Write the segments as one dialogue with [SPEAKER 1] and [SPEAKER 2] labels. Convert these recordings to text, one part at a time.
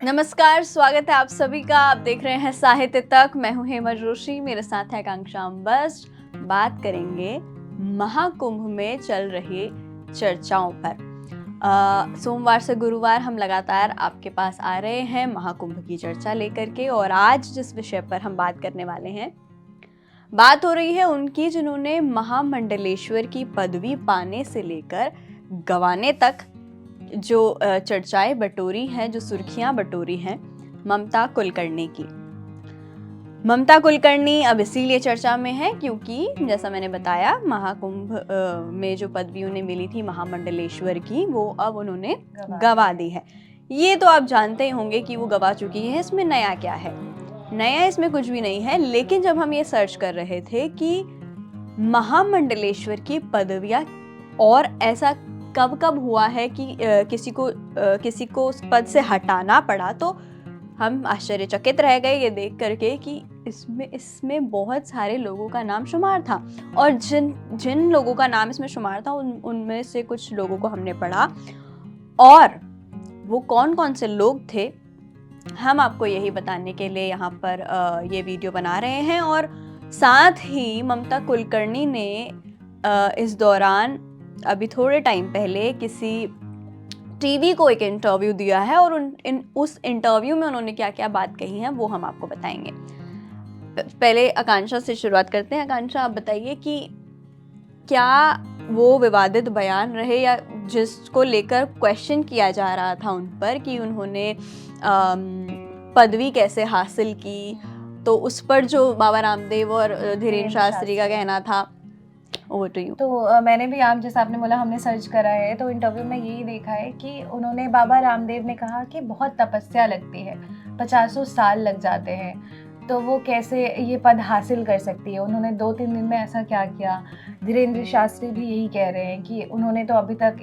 [SPEAKER 1] नमस्कार, स्वागत है आप सभी का। आप देख रहे हैं साहित्य तक। मैं हूं हेमा जोशी, मेरे साथ है आकांक्षा अंबस्ट। बात करेंगे महाकुंभ में चल रही चर्चाओं पर। सोमवार से गुरुवार हम लगातार आपके पास आ रहे हैं महाकुंभ की चर्चा लेकर के, और आज जिस विषय पर हम बात करने वाले हैं, बात हो रही है उनकी जिन्होंने महामंडलेश्वर की पदवी पाने से लेकर गंवाने तक जो चर्चाएं बटोरी हैं, जो सुर्खियां बटोरी हैं, ममता कुलकर्णी की। ममता कुलकर्णी अब इसीलिए चर्चा में है क्योंकि जैसा मैंने बताया, महाकुंभ में जो पदवी उन्हें मिली थी महामंडलेश्वर की, वो अब उन्होंने गंवा दी है। ये तो आप जानते ही होंगे कि वो गंवा चुकी है। इसमें नया क्या है? नया इसमें कुछ भी नहीं है। लेकिन जब हम ये सर्च कर रहे थे कि महामंडलेश्वर की पदवियां और ऐसा कब कब हुआ है कि किसी को उस पद से हटाना पड़ा, तो हम आश्चर्यचकित रह गए ये देख करके कि इसमें बहुत सारे लोगों का नाम शुमार था। और जिन लोगों का नाम इसमें शुमार था उनमें से कुछ लोगों को हमने पढ़ा, और वो कौन कौन से लोग थे हम आपको यही बताने के लिए यहाँ पर ये वीडियो बना रहे हैं। और साथ ही ममता कुलकर्णी ने इस दौरान अभी थोड़े टाइम पहले किसी टीवी को एक इंटरव्यू दिया है, और उस इंटरव्यू में उन्होंने क्या क्या बात कही है वो हम आपको बताएंगे। पहले आकांक्षा से शुरुआत करते हैं। आकांक्षा, आप बताइए कि क्या वो विवादित बयान रहे, या जिसको लेकर क्वेश्चन किया जा रहा था उन पर कि उन्होंने पदवी कैसे हासिल की, तो उस पर जो बाबा रामदेव और धीरेन्द्र शास्त्री का कहना था, ओवर टू यू।
[SPEAKER 2] तो मैंने भी, आप जैसा आपने बोला, हमने सर्च करा है, तो इंटरव्यू में यही देखा है कि उन्होंने, बाबा रामदेव ने कहा कि बहुत तपस्या लगती है, 50 साल लग जाते हैं, तो वो कैसे ये पद हासिल कर सकती है, उन्होंने 2-3 दिन में ऐसा क्या किया। धीरेन्द्र शास्त्री भी यही कह रहे हैं कि उन्होंने तो अभी तक,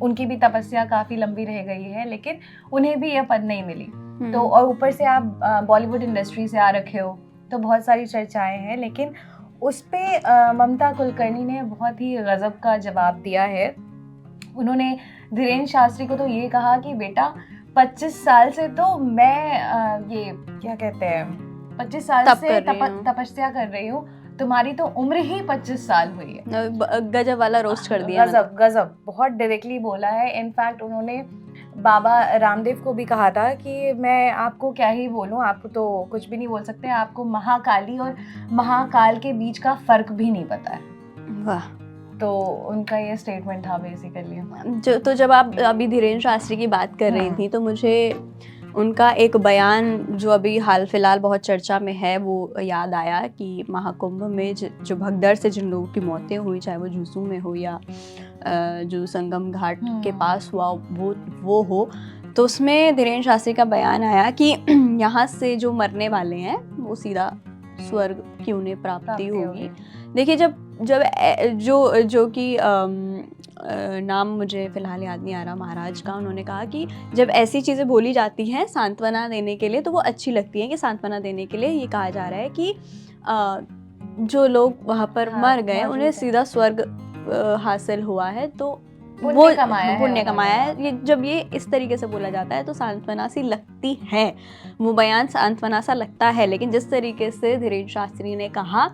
[SPEAKER 2] उनकी भी तपस्या काफ़ी लंबी रह गई है, लेकिन उन्हें भी यह पद नहीं मिली। तो और ऊपर से आप बॉलीवुड इंडस्ट्री से आ रखे हो, तो बहुत सारी चर्चाएँ हैं। लेकिन उस पे ममता कुलकर्णी ने बहुत ही गजब का जवाब दिया है। उन्होंने धीरेन्द्र शास्त्री को तो ये कहा कि बेटा, 25 साल से तो मैं ये क्या कहते हैं, 25 साल से तपस्या कर रही हूँ, तुम्हारी तो उम्र ही 25 साल हुई है।
[SPEAKER 1] गजब वाला रोस्ट कर दिया।
[SPEAKER 2] गजब बहुत डायरेक्टली बोला है। इनफैक्ट उन्होंने बाबा रामदेव को भी कहा था कि मैं आपको क्या ही बोलूं, आप तो कुछ भी नहीं बोल सकते, आपको महाकाली और महाकाल के बीच का फर्क भी नहीं पता है।
[SPEAKER 1] वाह।
[SPEAKER 2] तो उनका ये स्टेटमेंट था बेसिकली।
[SPEAKER 1] तो जब आप अभी धीरेन्द्र शास्त्री की बात कर रही थी, तो मुझे उनका एक बयान जो अभी हाल फिलहाल बहुत चर्चा में है वो याद आया कि महाकुंभ में जो भगदड़ से जिन लोगों की मौतें हुई, चाहे वो झुसू में हो या जो संगम घाट के पास हुआ वो हो, तो उसमें धीरेन्द्र शास्त्री का बयान आया कि यहाँ से जो मरने वाले हैं वो सीधा स्वर्ग की उन्हें प्राप्ति होगी। देखिए, जब जो कि नाम मुझे फिलहाल याद नहीं आ रहा महाराज का, उन्होंने कहा कि जब ऐसी चीज़ें बोली जाती हैं सांत्वना देने के लिए, तो वो अच्छी लगती है कि सांत्वना देने के लिए ये कहा जा रहा है कि जो लोग वहाँ पर मर गए उन्हें सीधा स्वर्ग हासिल हुआ है, तो वो पुण्य कमाया है। ये जब ये इस तरीके से बोला जाता है तो सांत्वना सी लगती है, वो बयान सांत्वना सा लगता है। लेकिन जिस तरीके से धीरेन्द्र शास्त्री ने कहा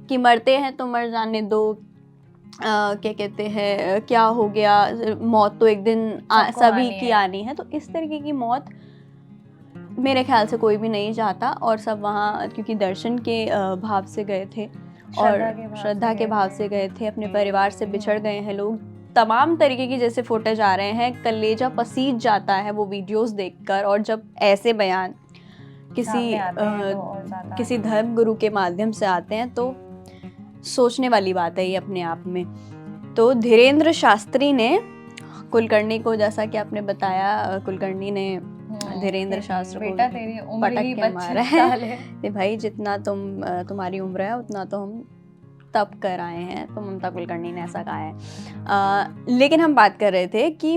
[SPEAKER 1] कि मरते हैं तो मर जाने दो, क्या कहते हैं, क्या हो गया, मौत तो एक दिन सभी की आनी है, तो इस तरीके की मौत मेरे ख्याल से कोई भी नहीं चाहता। और सब वहाँ क्योंकि दर्शन के भाव से गए थे और श्रद्धा के भाव से गए थे, अपने परिवार से बिछड़ गए हैं लोग। तमाम तरीके की जैसे फुटेज आ रहे हैं, कलेजा पसीज जाता है वो वीडियोस देखकर। और जब ऐसे बयान किसी धर्म गुरु के माध्यम से आते हैं तो सोचने वाली बात है ये अपने आप में। तो धीरेन्द्र शास्त्री ने कुलकर्णी को, जैसा कि आपने बताया, कुलकर्णी ने धीरेन्द्र शास्त्री को पटक के मारा है। भाई, जितना तुम्हारी उम्र है उतना तो हम तप कर आए हैं, तो ममता कुलकर्णी ने ऐसा कहा है। लेकिन हम बात कर रहे थे कि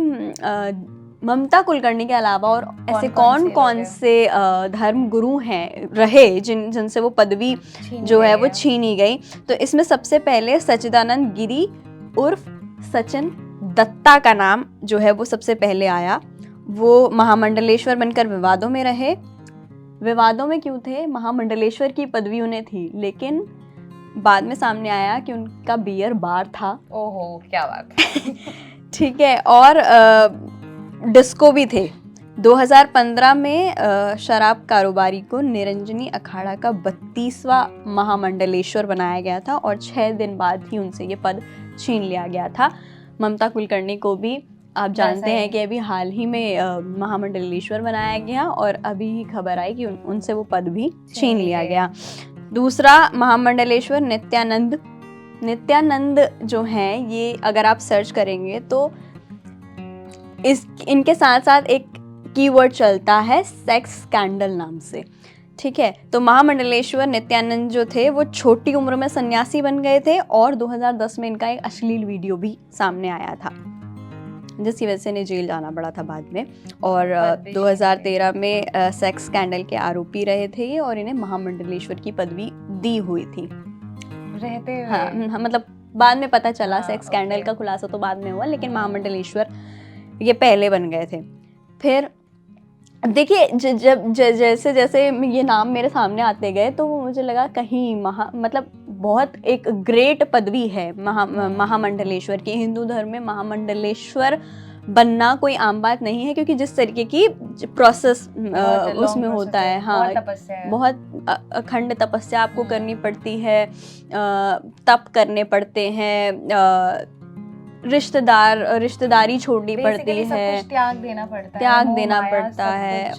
[SPEAKER 1] ममता कुलकर्णी के अलावा और ऐसे कौन से धर्म गुरु हैं रहे जिनसे वो पदवी जो है वो छीनी गई। तो इसमें सबसे पहले सच्चिदानंद गिरी उर्फ सचिन दत्ता का नाम जो है वो सबसे पहले आया। वो महामंडलेश्वर बनकर विवादों में रहे। विवादों में क्यों थे? महामंडलेश्वर की पदवी उन्हें थी, लेकिन बाद में सामने आया कि उनका बियर बार था।
[SPEAKER 2] ओहो, क्या बात है।
[SPEAKER 1] ठीक है, और डिस्को भी थे। 2015 में शराब कारोबारी को निरंजनी अखाड़ा का 32वां महामंडलेश्वर बनाया गया था और 6 दिन बाद ही उनसे ये पद छीन लिया गया था। ममता कुलकर्णी को भी आप जानते हैं कि अभी हाल ही में महामंडलेश्वर बनाया गया और अभी ही खबर आई कि उनसे वो पद भी छीन लिया गया। दूसरा महामंडलेश्वर नित्यानंद। नित्यानंद जो हैं, ये अगर आप सर्च करेंगे तो इनके साथ साथ एक कीवर्ड चलता है सेक्स स्कैंडल नाम से। ठीक है, तो महामंडलेश्वर नित्यानंद जो थे वो छोटी उम्र में सन्यासी बन गए थे और 2010 में इनका एक अश्लील वीडियो भी सामने आया था, जिसकी वजह से इन्हें जेल जाना पड़ा था बाद में। और 2013 में सेक्स स्कैंडल के आरोपी रहे थे ये, और इन्हें महामंडलेश्वर की पदवी दी हुई थी
[SPEAKER 2] रहते हुए।
[SPEAKER 1] हाँ, मतलब बाद में पता चला, सेक्स स्कैंडल
[SPEAKER 2] ओके।
[SPEAKER 1] का खुलासा तो बाद में हुआ, लेकिन महामंडलेश्वर ये पहले बन गए थे। फिर देखिए, जब जैसे जैसे ये नाम मेरे सामने आते गए तो मुझे लगा कहीं मतलब बहुत एक ग्रेट पदवी है महामंडलेश्वर की। हिंदू धर्म में महामंडलेश्वर बनना कोई आम बात नहीं है, क्योंकि जिस तरीके की प्रोसेस उसमें होता है, हाँ, बहुत अखंड तपस्या आपको करनी पड़ती है, तप करने पड़ते हैं, रिश्तेदारी छोड़नी पड़ती है,
[SPEAKER 2] त्याग देना पड़ता है,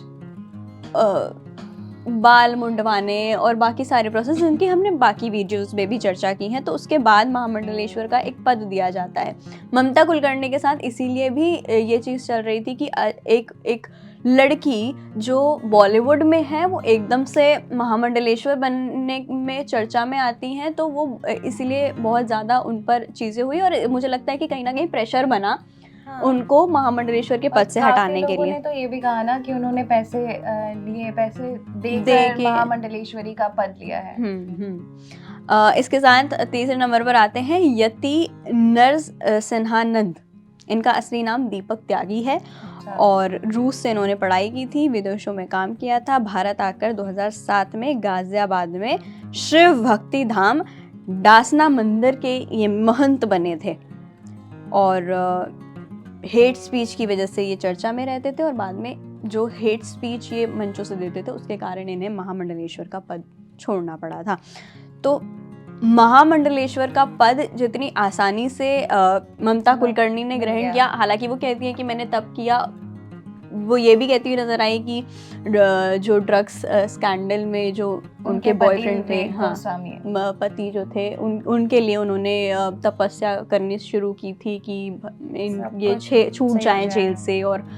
[SPEAKER 1] बाल मुंडवाने और बाकी सारे प्रोसेस, जिनकी हमने बाकी वीडियोस में भी चर्चा की है। तो उसके बाद महामंडलेश्वर का एक पद दिया जाता है। ममता कुलकर्णी के साथ इसीलिए भी ये चीज़ चल रही थी कि एक लड़की जो बॉलीवुड में है वो एकदम से महामंडलेश्वर बनने में चर्चा में आती हैं, तो वो इसीलिए बहुत ज़्यादा उन पर चीज़ें हुई और मुझे लगता है कि कहीं ना कहीं प्रेशर बना उनको महामंडलेश्वर के पद से हटाने के लिए।
[SPEAKER 2] तो ये भी कहा ना कि उन्होंने पैसे देकर महामंडलेश्वरी का पद लिया है।
[SPEAKER 1] इसके साथ तीसरे नंबर पर आते हैं यति नरसिंहानंद। इनका असली नाम दीपक त्यागी है और रूस से इन्होंने पढ़ाई की थी, विदेशों में काम किया था। भारत आकर 2007 में गाजियाबाद में शिव भक्ति धाम डासना मंदिर के ये महंत बने थे और हेट स्पीच की वजह से ये चर्चा में रहते थे और बाद में जो हेट स्पीच ये मंचों से देते थे उसके कारण इन्हें महामंडलेश्वर का पद छोड़ना पड़ा था। तो महामंडलेश्वर का पद जितनी आसानी से ममता कुलकर्णी ने ग्रहण किया, हालांकि वो कहती है कि मैंने तब किया, वो ये भी कहती हुई नजर आई कि जो ड्रग्स स्कैंडल में जो उनके बॉयफ्रेंड थे, हाँ, पति जो थे, उनके लिए उन्होंने तपस्या करनी शुरू की थी कि ये छूट जाएं जेल से और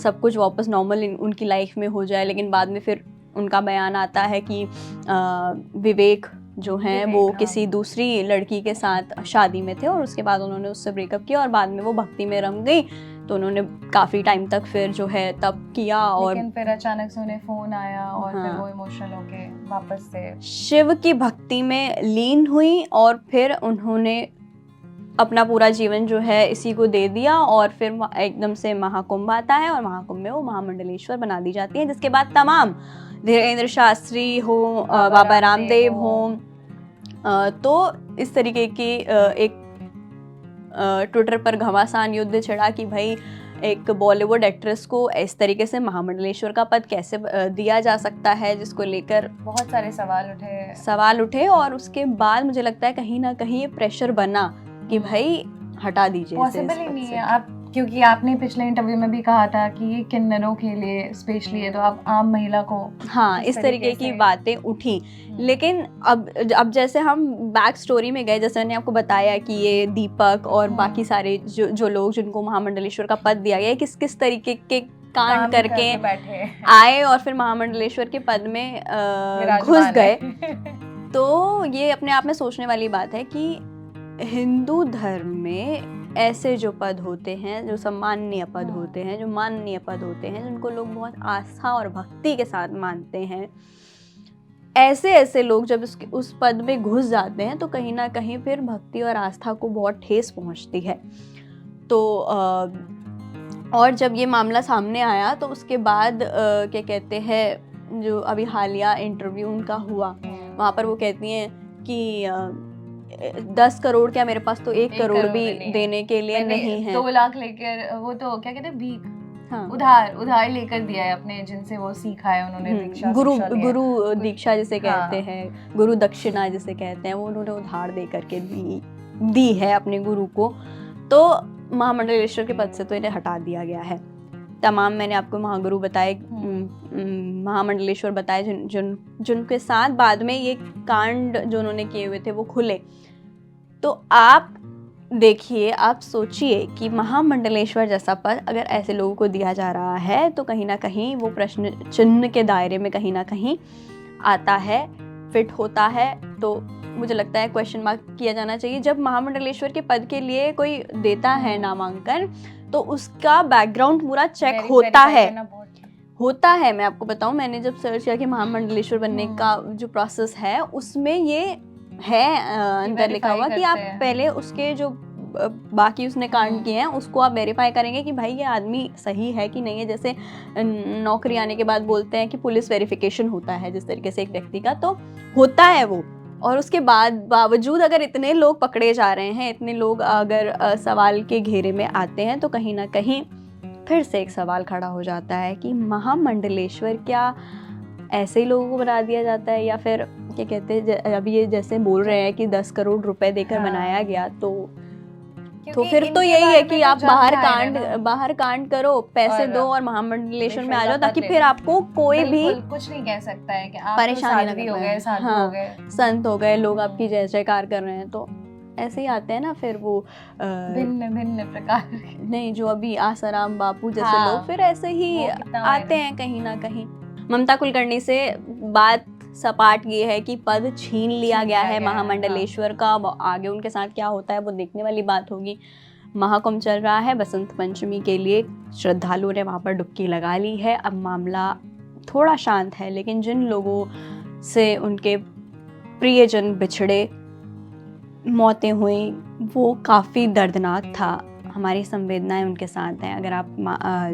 [SPEAKER 1] सब कुछ वापस नॉर्मल उनकी लाइफ में हो जाए। लेकिन बाद में फिर उनका बयान आता है कि विवेक जो हैं वो किसी दूसरी लड़की के साथ शादी में थे और उसके बाद उन्होंने उससे ब्रेकअप किया और बाद में वो भक्ति में रम गई, तो उन्होंने काफ़ी टाइम तक फिर जो है तप किया और
[SPEAKER 2] लेकिन फिर अचानक से उन्हें फ़ोन आया और फिर वो इमोशनल होके वापस से
[SPEAKER 1] शिव की भक्ति में लीन हुई और फिर उन्होंने अपना पूरा जीवन जो है इसी को दे दिया और फिर एकदम से महाकुंभ आता है और महाकुंभ में वो महामंडलेश्वर बना दी जाती है, जिसके बाद तमाम धीरेन्द्र शास्त्री हो, बाबा रामदेव हो, तो इस तरीके की एक ट्विटर पर घमासान युद्ध छिड़ा कि भाई एक बॉलीवुड एक्ट्रेस को इस तरीके से महामंडलेश्वर का पद कैसे दिया जा सकता है, जिसको लेकर
[SPEAKER 2] बहुत सारे सवाल
[SPEAKER 1] उठे और उसके बाद मुझे लगता है कहीं ना कहीं ये प्रेशर बना कि भाई हटा दीजिए।
[SPEAKER 2] पॉसिबल ही नहीं है आप, क्योंकि आपने पिछले इंटरव्यू में भी कहा था कि ये किन्नरों के लिए स्पेशली है, तो आप आम महिला को,
[SPEAKER 1] हाँ, इस तरीके की बातें उठी। लेकिन अब जैसे हम बैक स्टोरी में गए, जैसे मैंने आपको बताया कि ये दीपक और बाकी सारे जो लोग जिनको महामंडलेश्वर का पद दिया गया किस किस तरीके के कांड करके आए और फिर महामंडलेश्वर के पद में घुस गए। तो ये अपने आप में सोचने वाली बात है कि हिंदू धर्म में ऐसे जो पद होते हैं, जो सम्माननीय पद होते हैं, जो माननीय पद होते हैं, जिनको लोग बहुत आस्था और भक्ति के साथ मानते हैं, ऐसे लोग जब उस पद में घुस जाते हैं तो कहीं ना कहीं फिर भक्ति और आस्था को बहुत ठेस पहुंचती है। तो और जब ये मामला सामने आया तो उसके बाद क्या कहते हैं, जो अभी हालिया इंटरव्यू उनका हुआ, वहाँ पर वो कहती हैं कि 10 करोड़ क्या, मेरे पास तो 1 करोड़ भी देने के लिए नहीं है।
[SPEAKER 2] 2 लाख लेकर, वो तो क्या कहते हैं, भीख,
[SPEAKER 1] हाँ,
[SPEAKER 2] उधार लेकर दिया है अपने, जिनसे वो सीखा है उन्होंने, दीक्षा,
[SPEAKER 1] गुरु दीक्षा जिसे कहते
[SPEAKER 2] हाँ।
[SPEAKER 1] हैं, गुरु दक्षिणा जिसे कहते हैं, वो उन्होंने उधार दे करके दी है अपने गुरु को। तो महामंडलेश्वर के पद से तो इन्हें हटा दिया गया है। तमाम मैंने आपको महागुरु बताए, महामंडलेश्वर बताए, जिनके साथ बाद में ये कांड जो उन्होंने किए हुए थे वो खुले। तो आप देखिए, आप सोचिए कि महामंडलेश्वर जैसा पद अगर ऐसे लोगों को दिया जा रहा है तो कहीं ना कहीं वो प्रश्न चिन्ह के दायरे में कहीं ना कहीं आता है, फिट होता है। तो मुझे लगता है क्वेश्चन मार्क किया जाना चाहिए। जब महामंडलेश्वर के पद के लिए कोई देता है नामांकन तो उसका बैकग्राउंड पूरा चेक होता है। मैं आपको बताऊं, मैंने जब सर्च किया कि महामंडलेश्वर बनने का जो प्रोसेस है उसमें ये है अंदर लिखा हुआ कि आप पहले उसके जो बाकी उसने कांड किए हैं उसको आप वेरीफाई करेंगे कि भाई ये आदमी सही है कि नहीं है। जैसे नौकरी आने के बाद बोलते हैं कि पुलिस वेरिफिकेशन होता है, जिस तरीके से एक व्यक्ति का तो होता है वो। और उसके बावजूद अगर इतने लोग पकड़े जा रहे हैं, इतने लोग अगर सवाल के घेरे में आते हैं, तो कहीं ना कहीं फिर से एक सवाल खड़ा हो जाता है कि महामंडलेश्वर क्या ऐसे ही लोगों को बना दिया जाता है, या फिर क्या कहते हैं, अभी ये जैसे बोल रहे हैं कि 10 करोड़ रुपए देकर बनाया गया, तो फिर तो यही है कि आप बाहर कांड करो, पैसे दो और महामंडलेश्वर में आ जाओ, ताकि फिर आपको कोई भी
[SPEAKER 2] कुछ नहीं कह सकता है कि आप
[SPEAKER 1] परेशानी
[SPEAKER 2] हो गए, साधु हो गए,
[SPEAKER 1] संत हो गए, लोग आपकी जय जयकार कर रहे हैं। तो ऐसे ही आते हैं ना फिर वो
[SPEAKER 2] भिन्न प्रकार
[SPEAKER 1] नहीं, जो अभी आसाराम बापू जैसे लोग फिर ऐसे ही आते हैं कहीं ना कहीं। ममता कुलकर्णी से बात सपाट ये है कि पद छीन लिया गया है महामंडलेश्वर का। आगे उनके साथ क्या होता है वो देखने वाली बात होगी। महाकुंभ चल रहा है, बसंत पंचमी के लिए श्रद्धालुओं ने वहाँ पर डुबकी लगा ली है। अब मामला थोड़ा शांत है, लेकिन जिन लोगों से उनके प्रियजन बिछड़े, मौतें हुई, वो काफ़ी दर्दनाक था। हमारी संवेदनाएं उनके साथ हैं। अगर आप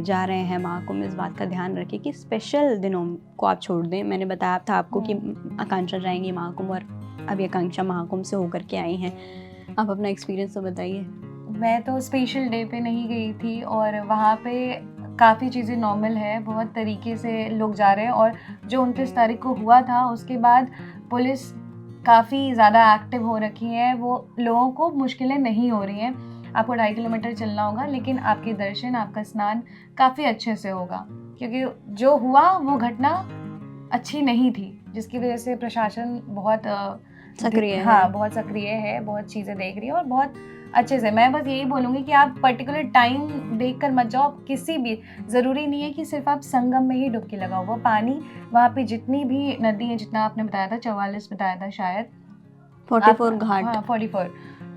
[SPEAKER 1] जा रहे हैं महाकुंभ, इस बात का ध्यान रखिए कि स्पेशल दिनों को आप छोड़ दें। मैंने बताया था आपको कि आकांक्षा जाएंगी महाकुंभ, और अभी आकांक्षा महाकुंभ से होकर के आई हैं। आप अपना एक्सपीरियंस तो बताइए।
[SPEAKER 2] मैं तो स्पेशल डे पे नहीं गई थी, और वहाँ पे काफ़ी चीज़ें नॉर्मल है, बहुत तरीके से लोग जा रहे हैं। और जो 29 तारीख को हुआ था उसके बाद पुलिस काफ़ी ज़्यादा एक्टिव हो रखी है, वो लोगों को मुश्किलें नहीं हो रही हैं। आपको 2.5 किलोमीटर चलना होगा, लेकिन आपके दर्शन, आपका स्नान काफ़ी अच्छे से होगा, क्योंकि जो हुआ वो घटना अच्छी नहीं थी, जिसकी वजह से प्रशासन बहुत
[SPEAKER 1] सक्रिय है।
[SPEAKER 2] हाँ, बहुत सक्रिय है, बहुत चीज़ें देख रही है और बहुत अच्छे से। मैं बस यही बोलूँगी कि आप पर्टिकुलर टाइम देख कर मत जाओ। किसी भी, ज़रूरी नहीं है कि सिर्फ आप संगम में ही डुबकी लगाओ। वो पानी वहाँ पे जितनी भी नदी है, जितना आपने बताया था 44 बताया था शायद,
[SPEAKER 1] 44 घाट,
[SPEAKER 2] हाँ 44,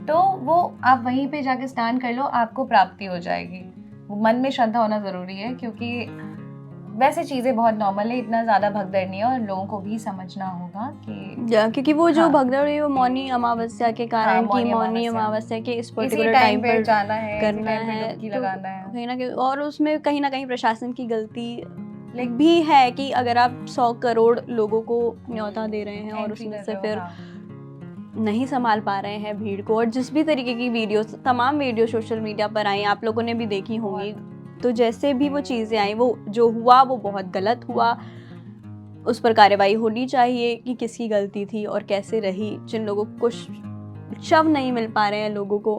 [SPEAKER 2] तो वो आप वहीं पे जाके स्नान कर लो, आपको प्राप्ति हो जाएगी। मन में श्रद्धा होना ज़रूरी है, क्योंकि वैसे चीज़ें बहुत नॉर्मल है, इतना ज़्यादा भगदड़ नहीं है, और लोगों को भी समझना होगा कि
[SPEAKER 1] क्योंकि वो जो भगदड़ है वो मौनी अमावस्या के कारण की, मौनी अमावस्या के इस पर्टिकुलर टाइम पर
[SPEAKER 2] जाना है,
[SPEAKER 1] करना है,
[SPEAKER 2] तो
[SPEAKER 1] कहीं ना कहीं, और उसमें कहीं ना कहीं प्रशासन की गलती भी है कि अगर आप 100 करोड़ लोगों को न्योता दे रहे हैं और उसमें से फिर नहीं संभाल पा रहे हैं भीड़ को, और जिस भी तरीके की वीडियोस, तमाम वीडियो सोशल मीडिया पर आई, आप लोगों ने भी देखी होंगी, तो जैसे भी वो चीज़ें आई, वो जो हुआ वो बहुत गलत हुआ। उस पर कार्रवाई होनी चाहिए कि किसकी गलती थी और कैसे रही। जिन लोगों को शव नहीं मिल पा रहे हैं, लोगों को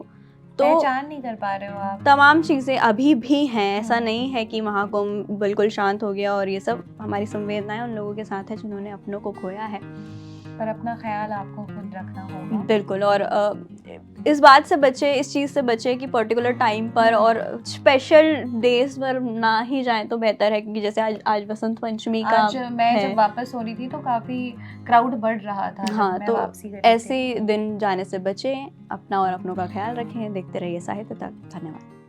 [SPEAKER 1] तो
[SPEAKER 2] पहचान नहीं कर पा रहे हो आप,
[SPEAKER 1] तमाम चीज़ें अभी भी हैं। ऐसा नहीं है कि महाकुंभ बिल्कुल शांत हो गया, और ये सब हमारी संवेदनाएं उन लोगों के साथ है जिन्होंने अपनों को खोया है।
[SPEAKER 2] पर अपना ख्याल आपको खुद रखना होगा।
[SPEAKER 1] बिल्कुल, और इस बात से बचे, इस चीज़ से बचे कि पर्टिकुलर टाइम पर और स्पेशल डेज पर ना ही जाएं तो बेहतर है, क्योंकि जैसे आज बसंत पंचमी का
[SPEAKER 2] मैं जब वापस हो रही थी तो काफ़ी क्राउड बढ़ रहा था।
[SPEAKER 1] हाँ, तो ऐसे दिन जाने से बचें, अपना और अपनों का ख्याल रखें। देखते रहिए साहित्य तक। धन्यवाद।